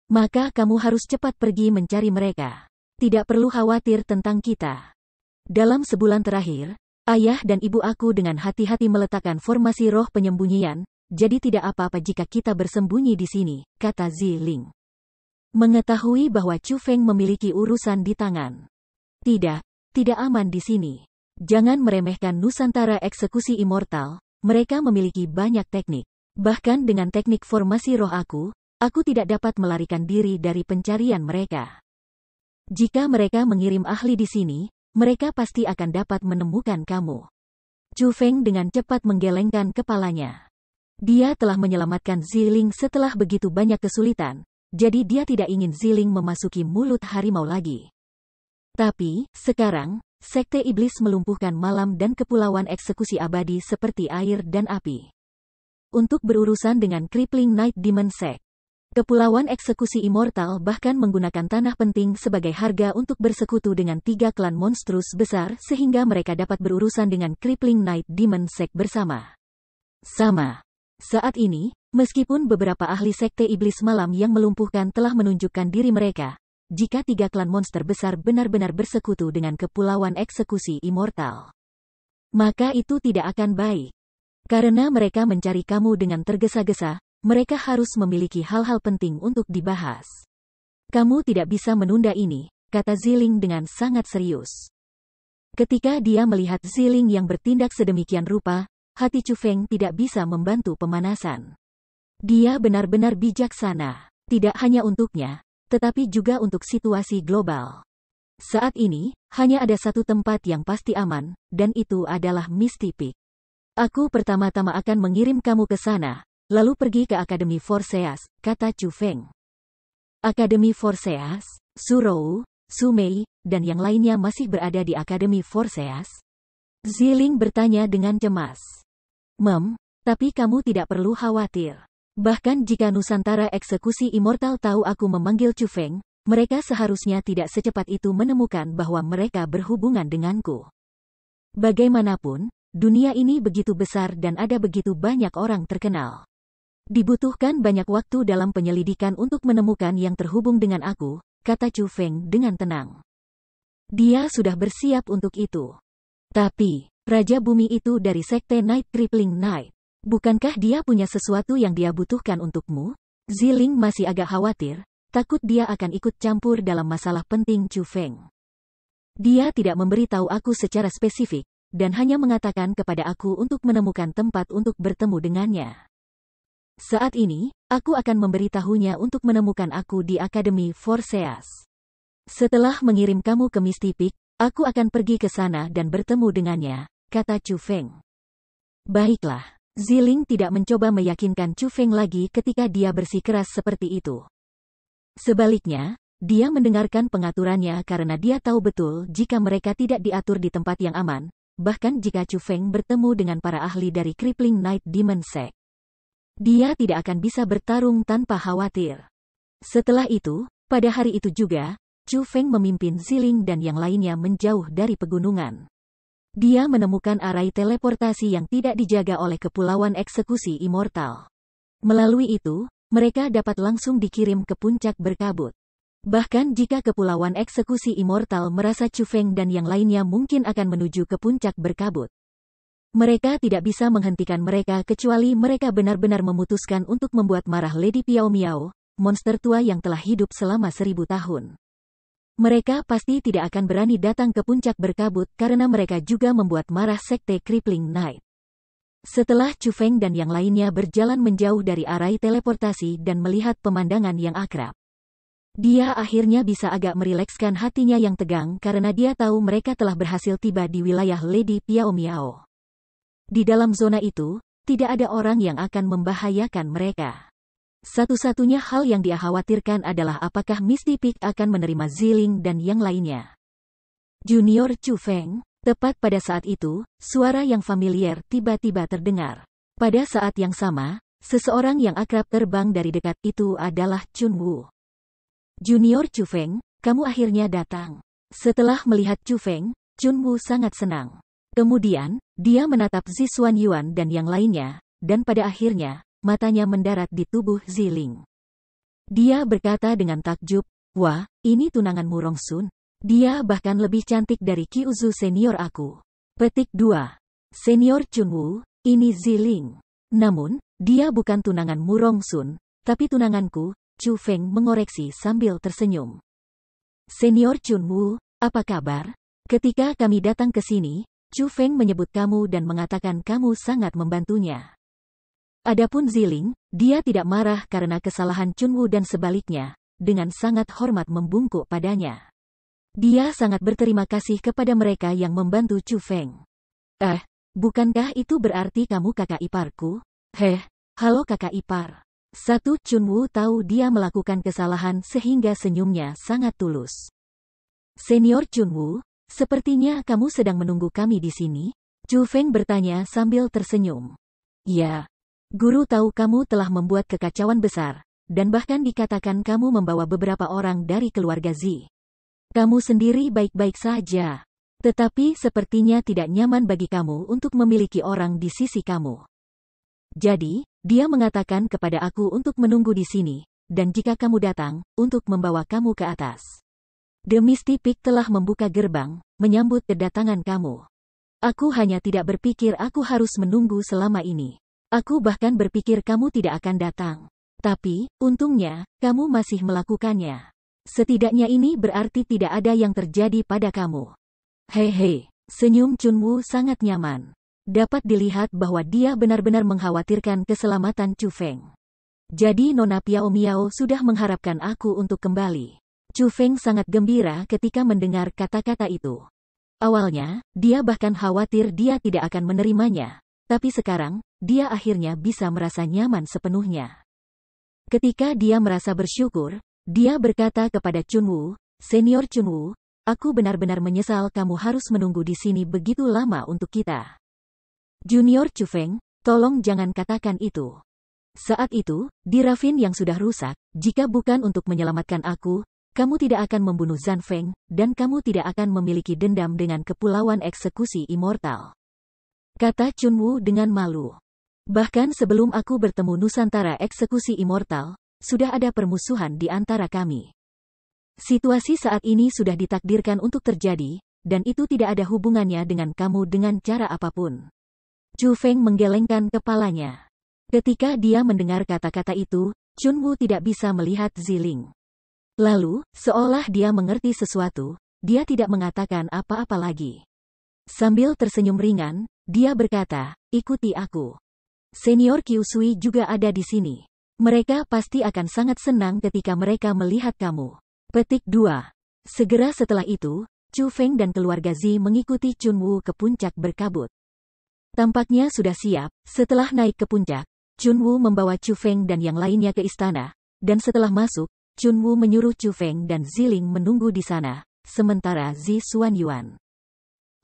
Maka kamu harus cepat pergi mencari mereka. Tidak perlu khawatir tentang kita. Dalam sebulan terakhir, ayah dan ibu aku dengan hati-hati meletakkan formasi roh penyembunyian, jadi tidak apa-apa jika kita bersembunyi di sini, kata Ziling. Mengetahui bahwa Chu Feng memiliki urusan di tangan. Tidak aman di sini. Jangan meremehkan Nusantara Eksekusi Immortal, mereka memiliki banyak teknik. Bahkan dengan teknik formasi roh aku tidak dapat melarikan diri dari pencarian mereka. Jika mereka mengirim ahli di sini, mereka pasti akan dapat menemukan kamu. Chu Feng dengan cepat menggelengkan kepalanya. Dia telah menyelamatkan Ziling setelah begitu banyak kesulitan, jadi dia tidak ingin Ziling memasuki mulut harimau lagi. Tapi, sekarang, Sekte Iblis melumpuhkan malam dan kepulauan eksekusi abadi seperti air dan api. Untuk berurusan dengan Crippling Night Demon Sect, kepulauan eksekusi immortal bahkan menggunakan tanah penting sebagai harga untuk bersekutu dengan 3 klan monstrus besar sehingga mereka dapat berurusan dengan Crippling Night Demon Sect bersama. Saat ini, meskipun beberapa ahli Sekte Iblis Malam yang melumpuhkan telah menunjukkan diri mereka, jika 3 klan monster besar benar-benar bersekutu dengan kepulauan eksekusi immortal, maka itu tidak akan baik. Karena mereka mencari kamu dengan tergesa-gesa, mereka harus memiliki hal-hal penting untuk dibahas. Kamu tidak bisa menunda ini, kata Ziling dengan sangat serius. Ketika dia melihat Ziling yang bertindak sedemikian rupa, hati Chu Feng tidak bisa membantu pemanasan. Dia benar-benar bijaksana, tidak hanya untuknya, tetapi juga untuk situasi global. Saat ini, hanya ada satu tempat yang pasti aman, dan itu adalah Misty Peak. Aku pertama-tama akan mengirim kamu ke sana, lalu pergi ke Akademi Forseas, kata Chu Feng. Akademi Forseas, Surou, Sumei, dan yang lainnya masih berada di Akademi Forseas? Ziling bertanya dengan cemas. Tapi kamu tidak perlu khawatir. Bahkan jika Nusantara Eksekusi Immortal tahu aku memanggil Chu Feng, mereka seharusnya tidak secepat itu menemukan bahwa mereka berhubungan denganku. Bagaimanapun, dunia ini begitu besar dan ada begitu banyak orang terkenal. Dibutuhkan banyak waktu dalam penyelidikan untuk menemukan yang terhubung dengan aku, kata Chu Feng dengan tenang. Dia sudah bersiap untuk itu. Tapi, Raja Bumi itu dari Sekte Night Crippling Night. Bukankah dia punya sesuatu yang dia butuhkan untukmu? Ziling masih agak khawatir, takut dia akan ikut campur dalam masalah penting Chu Feng. Dia tidak memberitahu aku secara spesifik, dan hanya mengatakan kepada aku untuk menemukan tempat untuk bertemu dengannya. Saat ini, aku akan memberitahunya untuk menemukan aku di Akademi Forseas. Setelah mengirim kamu ke Misty Peak, aku akan pergi ke sana dan bertemu dengannya, kata Chu Feng. Baiklah. Ziling tidak mencoba meyakinkan Chu Feng lagi ketika dia bersikeras seperti itu. Sebaliknya, dia mendengarkan pengaturannya karena dia tahu betul jika mereka tidak diatur di tempat yang aman, bahkan jika Chu Feng bertemu dengan para ahli dari Crippling Night Demon Sect. Dia tidak akan bisa bertarung tanpa khawatir. Setelah itu, pada hari itu juga, Chu Feng memimpin Ziling dan yang lainnya menjauh dari pegunungan. Dia menemukan arai teleportasi yang tidak dijaga oleh kepulauan eksekusi immortal. Melalui itu, mereka dapat langsung dikirim ke puncak berkabut. Bahkan jika kepulauan eksekusi immortal merasa Chu Feng dan yang lainnya mungkin akan menuju ke puncak berkabut, mereka tidak bisa menghentikan mereka kecuali mereka benar-benar memutuskan untuk membuat marah Lady Piao Miao, monster tua yang telah hidup selama 1000 tahun. Mereka pasti tidak akan berani datang ke puncak berkabut karena mereka juga membuat marah Sekte Crippling Night. Setelah Chu Feng dan yang lainnya berjalan menjauh dari arai teleportasi dan melihat pemandangan yang akrab, dia akhirnya bisa agak merilekskan hatinya yang tegang karena dia tahu mereka telah berhasil tiba di wilayah Lady Piao Miao. Di dalam zona itu, tidak ada orang yang akan membahayakan mereka. Satu-satunya hal yang dia khawatirkan adalah apakah Misty Peak akan menerima Ziling dan yang lainnya. Junior Chu Feng, tepat pada saat itu, suara yang familiar tiba-tiba terdengar. Pada saat yang sama, seseorang yang akrab terbang dari dekat itu adalah Chun Wu. Junior Chu Feng, kamu akhirnya datang. Setelah melihat Chu Feng, Chun Wu sangat senang. Kemudian, dia menatap Zixuan Yuan dan yang lainnya, dan pada akhirnya, matanya mendarat di tubuh Ziling. Dia berkata dengan takjub, wah, ini tunanganmu Rongsun. Dia bahkan lebih cantik dari Qiuzu senior aku. Petik 2. Senior Chun Wu, ini Ziling. Namun, dia bukan tunanganmu Rongsun, tapi tunanganku, Chu Feng mengoreksi sambil tersenyum. Senior Chun Wu, apa kabar? Ketika kami datang ke sini, Chu Feng menyebut kamu dan mengatakan kamu sangat membantunya. Adapun Ziling, dia tidak marah karena kesalahan Chun Wu dan sebaliknya, dengan sangat hormat membungkuk padanya. Dia sangat berterima kasih kepada mereka yang membantu Chu Feng. Bukankah itu berarti kamu kakak iparku? Halo kakak ipar. Chun Wu tahu dia melakukan kesalahan sehingga senyumnya sangat tulus. Senior Chun Wu, Sepertinya kamu sedang menunggu kami di sini? Chu Feng bertanya sambil tersenyum. Ya. Guru tahu kamu telah membuat kekacauan besar, dan bahkan dikatakan kamu membawa beberapa orang dari keluarga Zi. Kamu sendiri baik-baik saja. Tetapi sepertinya tidak nyaman bagi kamu untuk memiliki orang di sisi kamu. Jadi, dia mengatakan kepada aku untuk menunggu di sini, dan jika kamu datang, untuk membawa kamu ke atas. The Misty Peak telah membuka gerbang, menyambut kedatangan kamu. Aku hanya tidak berpikir aku harus menunggu selama ini. Aku bahkan berpikir kamu tidak akan datang. Tapi, untungnya, kamu masih melakukannya. Setidaknya ini berarti tidak ada yang terjadi pada kamu. Hehe, senyum Chunwu sangat nyaman. Dapat dilihat bahwa dia benar-benar mengkhawatirkan keselamatan Chu Feng. Jadi Nona Piao Miao sudah mengharapkan aku untuk kembali. Chu Feng sangat gembira ketika mendengar kata-kata itu. Awalnya, dia bahkan khawatir dia tidak akan menerimanya. Tapi sekarang, dia akhirnya bisa merasa nyaman sepenuhnya. Ketika dia merasa bersyukur, dia berkata kepada Chunwu, Senior Chunwu, aku benar-benar menyesal kamu harus menunggu di sini begitu lama untuk kita. Junior Chu Feng, tolong jangan katakan itu. Saat itu, di Ravin yang sudah rusak, jika bukan untuk menyelamatkan aku, kamu tidak akan membunuh Zan Feng, dan kamu tidak akan memiliki dendam dengan Kepulauan Eksekusi Immortal. Kata Chunwu dengan malu. Bahkan sebelum aku bertemu Nusantara Eksekusi Immortal, sudah ada permusuhan di antara kami. Situasi saat ini sudah ditakdirkan untuk terjadi, dan itu tidak ada hubungannya dengan kamu dengan cara apapun. Chu Feng menggelengkan kepalanya. Ketika dia mendengar kata-kata itu, Chunwu tidak bisa melihat Ziling. Lalu, seolah dia mengerti sesuatu, dia tidak mengatakan apa-apa lagi. Sambil tersenyum ringan, dia berkata, ikuti aku. Senior Kyusui juga ada di sini. Mereka pasti akan sangat senang ketika mereka melihat kamu. Petik 2. Segera setelah itu, Chu Feng dan keluarga Zi mengikuti Chunwu ke puncak berkabut. Tampaknya sudah siap. Setelah naik ke puncak, Chunwu membawa Chu Feng dan yang lainnya ke istana, dan setelah masuk, Chunwu menyuruh Chu Feng dan Ziling menunggu di sana, sementara Zi Xuanyuan,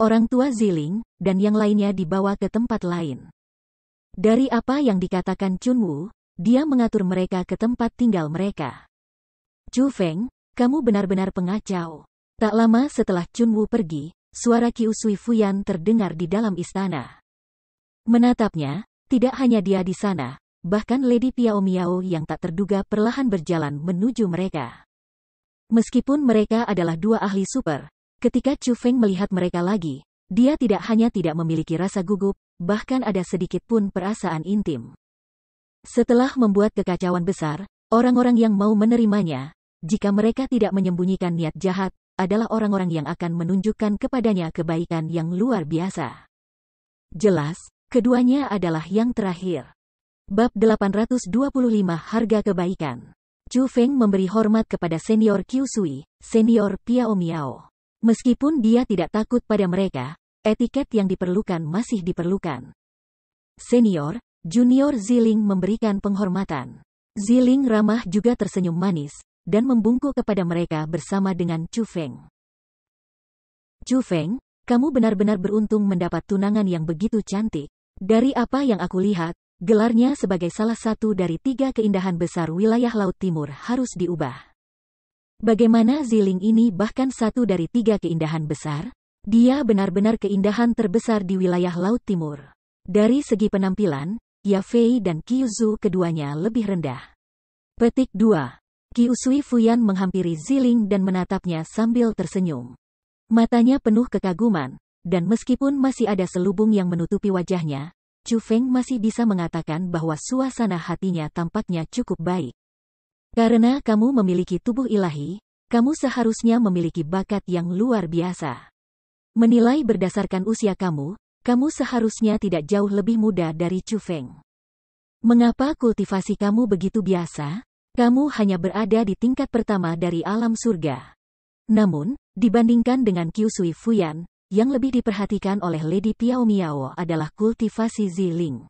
orang tua Ziling, dan yang lainnya dibawa ke tempat lain. Dari apa yang dikatakan Chunwu, dia mengatur mereka ke tempat tinggal mereka. Chu Feng, kamu benar-benar pengacau. Tak lama setelah Chunwu pergi, suara Kyusui Fuyan terdengar di dalam istana. Menatapnya, tidak hanya dia di sana, bahkan Lady Piao Miao yang tak terduga perlahan berjalan menuju mereka. Meskipun mereka adalah dua ahli super, ketika Chu Feng melihat mereka lagi, dia tidak hanya tidak memiliki rasa gugup, bahkan ada sedikit pun perasaan intim. Setelah membuat kekacauan besar, orang-orang yang mau menerimanya, jika mereka tidak menyembunyikan niat jahat, adalah orang-orang yang akan menunjukkan kepadanya kebaikan yang luar biasa. Jelas, keduanya adalah yang terakhir. Bab 825 Harga Kebaikan. Chu Feng memberi hormat kepada Senior Kyusui, Senior Piao Miao. Meskipun dia tidak takut pada mereka, etiket yang diperlukan masih diperlukan. Senior, Junior Ziling memberikan penghormatan. Ziling ramah juga tersenyum manis, dan membungkuk kepada mereka bersama dengan Chu Feng. Chu Feng, kamu benar-benar beruntung mendapat tunangan yang begitu cantik. Dari apa yang aku lihat, gelarnya sebagai salah satu dari 3 keindahan besar wilayah Laut Timur harus diubah. Bagaimana Ziling ini bahkan satu dari 3 keindahan besar? Dia benar-benar keindahan terbesar di wilayah Laut Timur. Dari segi penampilan, Ya Fei dan Kyuzu keduanya lebih rendah. Petik 2. Kyusui Fuyan menghampiri Ziling dan menatapnya sambil tersenyum. Matanya penuh kekaguman, dan meskipun masih ada selubung yang menutupi wajahnya, Chu Feng masih bisa mengatakan bahwa suasana hatinya tampaknya cukup baik. Karena kamu memiliki tubuh ilahi, kamu seharusnya memiliki bakat yang luar biasa. Menilai berdasarkan usia kamu, kamu seharusnya tidak jauh lebih muda dari Chu Feng. Mengapa kultivasi kamu begitu biasa? Kamu hanya berada di tingkat pertama dari alam surga. Namun, dibandingkan dengan Kyusui Fuyan, yang lebih diperhatikan oleh Lady Piao Miao adalah kultivasi Ziling.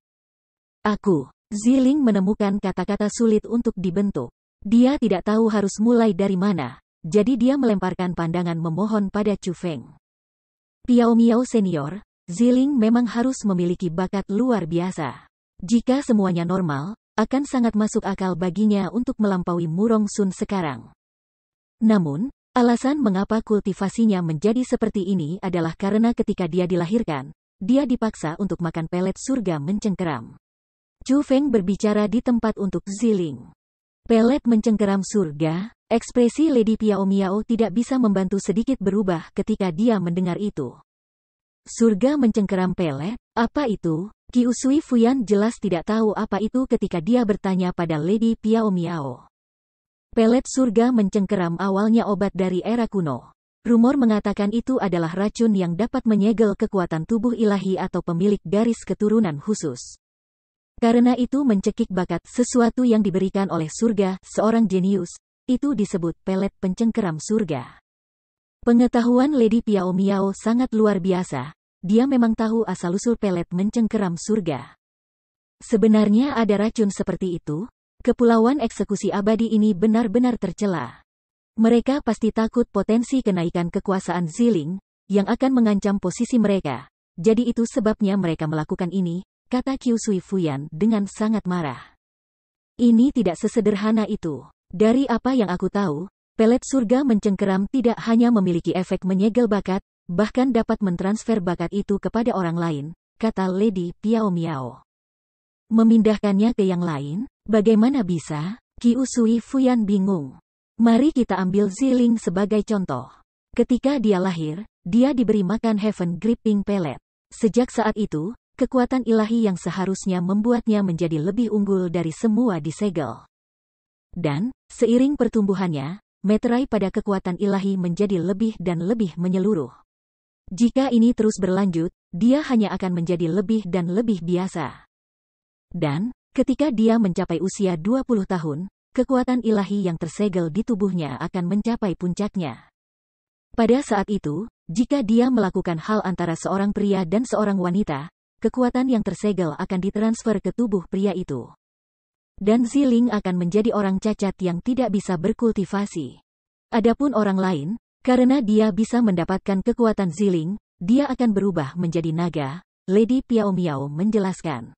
Ziling menemukan kata-kata sulit untuk dibentuk. Dia tidak tahu harus mulai dari mana, jadi dia melemparkan pandangan memohon pada Chu Feng. Piao Miao Senior, Ziling memang harus memiliki bakat luar biasa. Jika semuanya normal, akan sangat masuk akal baginya untuk melampaui Murong Sun sekarang. Namun, alasan mengapa kultivasinya menjadi seperti ini adalah karena ketika dia dilahirkan, dia dipaksa untuk makan pelet surga mencengkeram. Chu Feng berbicara di tempat untuk Ziling. Pelet mencengkeram surga, ekspresi Lady Piao Miao tidak bisa membantu sedikit berubah ketika dia mendengar itu. Surga mencengkeram pelet, apa itu? Qi Usui Fuyan jelas tidak tahu apa itu ketika dia bertanya pada Lady Piao Miao. Pelet surga mencengkeram awalnya obat dari era kuno. Rumor mengatakan itu adalah racun yang dapat menyegel kekuatan tubuh ilahi atau pemilik garis keturunan khusus. Karena itu mencekik bakat sesuatu yang diberikan oleh surga, seorang jenius, itu disebut pelet pencengkeram surga. Pengetahuan Lady Piao Miao sangat luar biasa, dia memang tahu asal-usul pelet mencengkeram surga. Sebenarnya ada racun seperti itu, kepulauan eksekusi abadi ini benar-benar tercela. Mereka pasti takut potensi kenaikan kekuasaan Ziling, yang akan mengancam posisi mereka. Jadi itu sebabnya mereka melakukan ini, kata Qi Usui Fuyan dengan sangat marah. Ini tidak sesederhana itu. Dari apa yang aku tahu, pelet surga mencengkeram tidak hanya memiliki efek menyegel bakat, bahkan dapat mentransfer bakat itu kepada orang lain, kata Lady Piao Miao. Memindahkannya ke yang lain? Bagaimana bisa? Qi Usui Fuyan bingung. Mari kita ambil Ziling sebagai contoh. Ketika dia lahir, dia diberi makan Heaven Gripping Pellet. Sejak saat itu, kekuatan ilahi yang seharusnya membuatnya menjadi lebih unggul dari semua disegel. Dan, seiring pertumbuhannya, meterai pada kekuatan ilahi menjadi lebih dan lebih menyeluruh. Jika ini terus berlanjut, dia hanya akan menjadi lebih dan lebih biasa. Dan, ketika dia mencapai usia 20 tahun, kekuatan ilahi yang tersegel di tubuhnya akan mencapai puncaknya. Pada saat itu, jika dia melakukan hal antara seorang pria dan seorang wanita, kekuatan yang tersegel akan ditransfer ke tubuh pria itu. Dan Ziling akan menjadi orang cacat yang tidak bisa berkultivasi. Adapun orang lain, karena dia bisa mendapatkan kekuatan Ziling, dia akan berubah menjadi naga, Lady Piao Miao menjelaskan.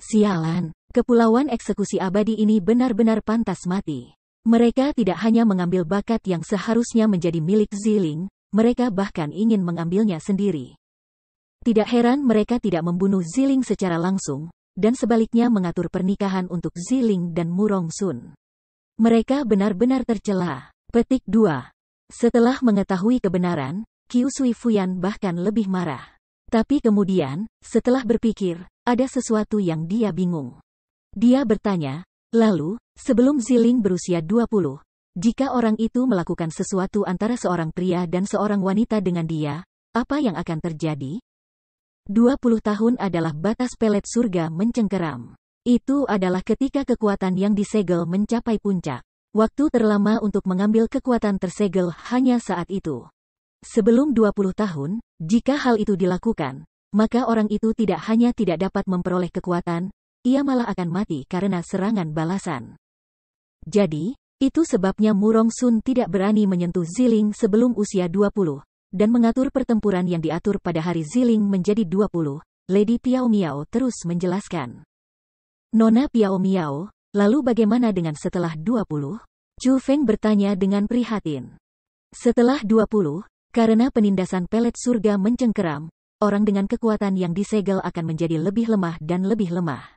Sialan, kepulauan eksekusi abadi ini benar-benar pantas mati. Mereka tidak hanya mengambil bakat yang seharusnya menjadi milik Ziling, mereka bahkan ingin mengambilnya sendiri. Tidak heran mereka tidak membunuh Ziling secara langsung, dan sebaliknya mengatur pernikahan untuk Ziling dan Murong Sun. Mereka benar-benar tercela. Petik 2. Setelah mengetahui kebenaran, Qi Usui Fuyan bahkan lebih marah. Tapi kemudian, setelah berpikir, ada sesuatu yang dia bingung. Dia bertanya, lalu, sebelum Ziling berusia 20, jika orang itu melakukan sesuatu antara seorang pria dan seorang wanita dengan dia, apa yang akan terjadi? 20 tahun adalah batas pelet surga mencengkeram. Itu adalah ketika kekuatan yang disegel mencapai puncak. Waktu terlama untuk mengambil kekuatan tersegel hanya saat itu. Sebelum 20 tahun, jika hal itu dilakukan, maka orang itu tidak hanya tidak dapat memperoleh kekuatan, ia malah akan mati karena serangan balasan. Jadi, itu sebabnya Murong Sun tidak berani menyentuh Ziling sebelum usia 20. Dan mengatur pertempuran yang diatur pada hari Ziling menjadi 20, Lady Piao Miao terus menjelaskan. Nona Piao Miao, lalu bagaimana dengan setelah 20? Chu Feng bertanya dengan prihatin. Setelah 20, karena penindasan pelet surga mencengkeram, orang dengan kekuatan yang disegel akan menjadi lebih lemah dan lebih lemah.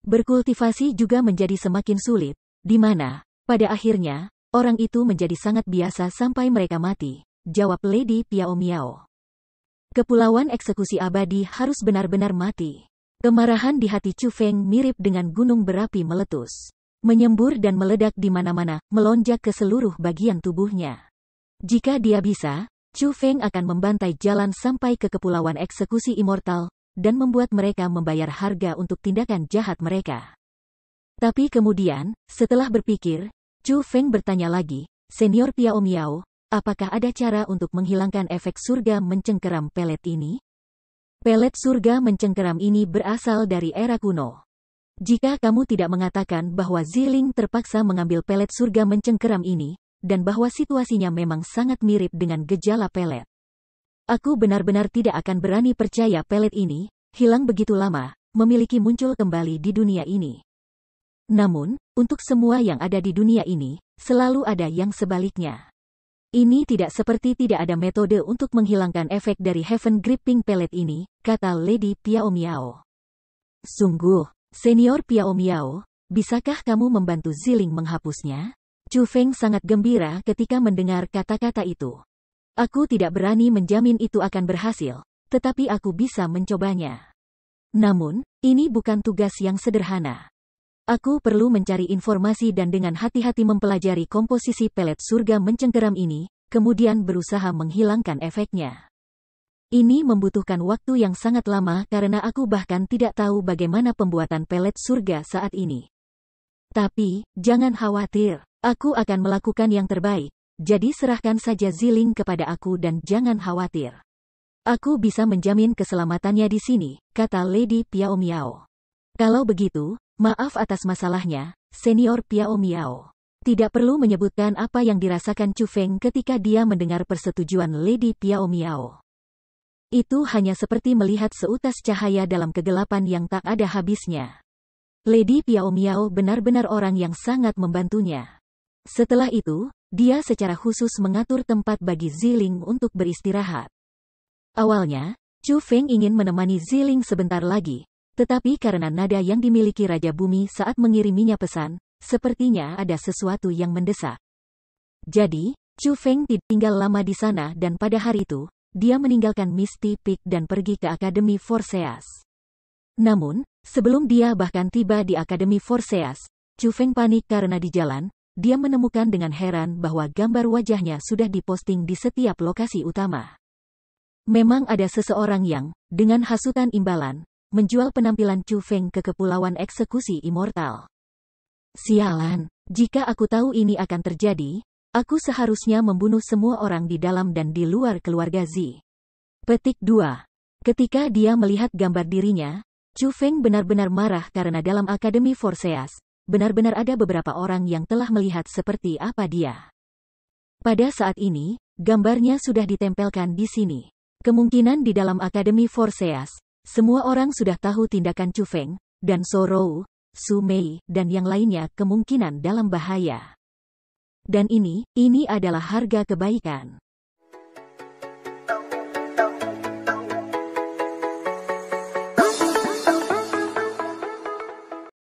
Berkultivasi juga menjadi semakin sulit, di mana, pada akhirnya, orang itu menjadi sangat biasa sampai mereka mati. Jawab Lady Piao Miao. Kepulauan eksekusi abadi harus benar-benar mati. Kemarahan di hati Chu Feng mirip dengan gunung berapi meletus. Menyembur dan meledak di mana-mana, melonjak ke seluruh bagian tubuhnya. Jika dia bisa, Chu Feng akan membantai jalan sampai ke kepulauan eksekusi immortal, dan membuat mereka membayar harga untuk tindakan jahat mereka. Tapi kemudian, setelah berpikir, Chu Feng bertanya lagi, Senior Piao Miao, apakah ada cara untuk menghilangkan efek surga mencengkeram pelet ini? Pelet surga mencengkeram ini berasal dari era kuno. Jika kamu tidak mengatakan bahwa Ziling terpaksa mengambil pelet surga mencengkeram ini, dan bahwa situasinya memang sangat mirip dengan gejala pelet Aku benar-benar tidak akan berani percaya pelet ini, hilang begitu lama, memiliki muncul kembali di dunia ini. Namun, untuk semua yang ada di dunia ini, selalu ada yang sebaliknya. Ini tidak seperti tidak ada metode untuk menghilangkan efek dari Heaven Gripping Pellet ini, kata Lady Piao Miao. Sungguh, Senior Piao Miao, bisakah kamu membantu Ziling menghapusnya? Chu Feng sangat gembira ketika mendengar kata-kata itu. Aku tidak berani menjamin itu akan berhasil, tetapi aku bisa mencobanya. Namun, ini bukan tugas yang sederhana. Aku perlu mencari informasi dan dengan hati-hati mempelajari komposisi pelet surga mencengkeram ini, kemudian berusaha menghilangkan efeknya. Ini membutuhkan waktu yang sangat lama karena aku bahkan tidak tahu bagaimana pembuatan pelet surga saat ini. Tapi, jangan khawatir, aku akan melakukan yang terbaik. Jadi serahkan saja Ziling kepada aku dan jangan khawatir. Aku bisa menjamin keselamatannya di sini, kata Lady Piao Miao. Kalau begitu, maaf atas masalahnya, Senior Piao Miao. Tidak perlu menyebutkan apa yang dirasakan Chu Feng ketika dia mendengar persetujuan Lady Piao Miao. Itu hanya seperti melihat seutas cahaya dalam kegelapan yang tak ada habisnya. Lady Piao Miao benar-benar orang yang sangat membantunya. Setelah itu, dia secara khusus mengatur tempat bagi Ziling untuk beristirahat. Awalnya, Chu Feng ingin menemani Ziling sebentar lagi, tetapi karena nada yang dimiliki Raja Bumi saat mengiriminya pesan, sepertinya ada sesuatu yang mendesak. Jadi, Chu Feng tidak tinggal lama di sana dan pada hari itu, dia meninggalkan Misty Peak dan pergi ke Akademi Forseas. Namun, sebelum dia bahkan tiba di Akademi Forseas, Chu Feng panik karena di jalan, dia menemukan dengan heran bahwa gambar wajahnya sudah diposting di setiap lokasi utama. Memang ada seseorang yang, dengan hasutan imbalan, menjual penampilan Chu Feng ke Kepulauan Eksekusi Immortal. Sialan, jika aku tahu ini akan terjadi, aku seharusnya membunuh semua orang di dalam dan di luar keluarga Zi. Petik 2. Ketika dia melihat gambar dirinya, Chu Feng benar-benar marah karena dalam Akademi Forseas, benar-benar ada beberapa orang yang telah melihat seperti apa dia. Pada saat ini, gambarnya sudah ditempelkan di sini. Kemungkinan di dalam Akademi Forseas, semua orang sudah tahu tindakan Chu Feng, dan So Rou, Su Mei, dan yang lainnya kemungkinan dalam bahaya. Dan ini adalah harga kebaikan.